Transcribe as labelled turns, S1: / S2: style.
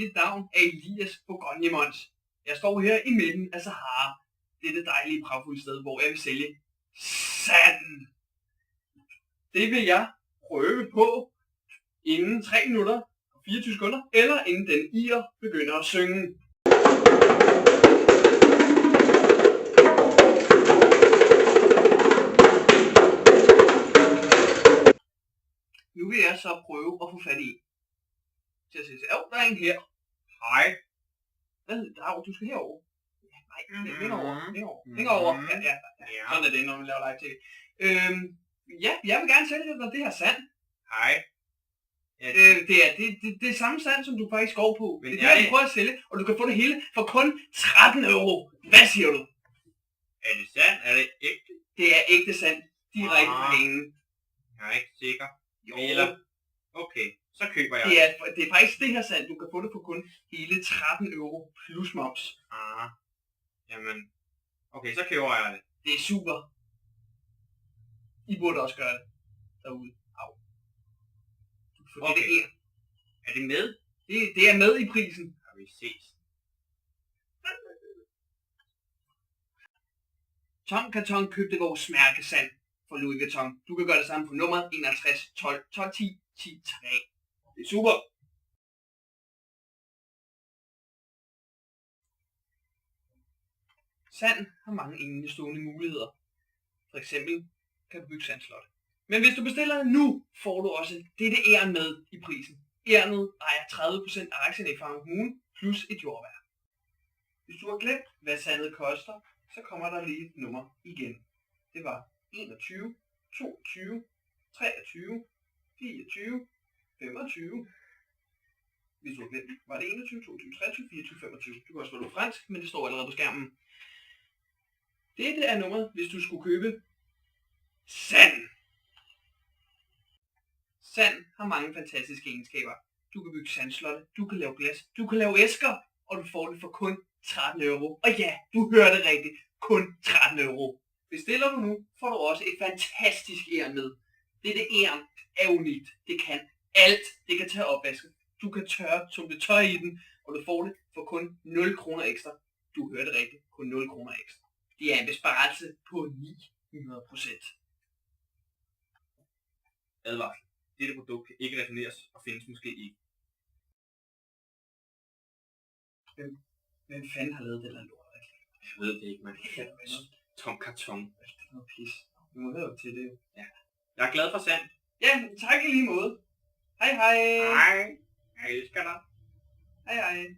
S1: Mit navn er Elias Bogonjemons. Jeg står her i midten af Sahara, dette dejlige pragtfulde sted, hvor jeg vil sælge sand. Det vil jeg prøve på inden 3 minutter og 24 sekunder, eller inden den ir begynder at synge. Nu vil jeg så prøve at få fat i en. Til at sige, der er en her. Hej. Hvad? Du skal herover. Nej, længere. Ja. Sådan er det, når vi laver live tv. Ja, jeg vil gerne sælge dig det her sand.
S2: Hej. Ja,
S1: det er samme sand, som du faktisk går på. Men det er det, du prøver at sælge, og du kan få det hele for kun 13 euro. Hvad siger du?
S2: Er det sand? Er det ægte?
S1: Det er ægte sand. Direkte fra hængen.
S2: Jeg er ikke sikker.
S1: Jo.
S2: Eller, okay, så køber jeg.
S1: Det er faktisk det her sand. Du kan få det for kun hele 13 euro plus moms.
S2: Jamen, okay, så køber jeg det.
S1: Det er super. I burde også gøre det derude. Au. Du kan få
S2: Okay.
S1: det her.
S2: Er det med?
S1: Det er med i prisen.
S2: Og vi ses.
S1: Tom Karton købte vores mærkesand for Louis Vuitton. Du kan gøre det samme på nummer 51 12 12 10 10 3. Det er super. Sand har mange enestående muligheder. For eksempel kan du bygge sandslot. Men hvis du bestiller nu, får du også dette æren med i prisen. Ærenet ejer 30% af aktierne i Farum Kommune plus et jordværk. Hvis du har glemt, hvad sandet koster, så kommer der lige et nummer igen. Det var 21, 22, 23, 24, 25. Hvis du har glemt, var det 21, 22, 23, 24, 25. Du kan også være fransk, men det står allerede på skærmen. Dette er nummeret, hvis du skulle købe sand. Sand har mange fantastiske egenskaber. Du kan bygge sandslotte, du kan lave glas, du kan lave æsker, og du får det for kun 13 euro. Og ja, du hørte det rigtigt. Kun 13 euro. Bestiller du nu, får du også et fantastisk æren med. Dette æren er unikt. Det kan alt. Det kan tage opvasken. Du kan tumle tøj i den, og du får det for kun 0 kroner ekstra. Du hørte rigtigt. Kun 0 kroner ekstra. Det er en besparelse på 900%.
S2: Advarsel. Dette produkt kan ikke returneres og findes måske ikke.
S1: Hvem fanden har lavet det der lort?
S2: Jeg ved det ikke, man. Tom Karton.
S1: Det er noget pis. Vi må høre til det.
S2: Ja. Jeg er glad for sand.
S1: Ja, tak i lige måde. Hej hej.
S2: Hej. Jeg elsker dig.
S1: Hej hej.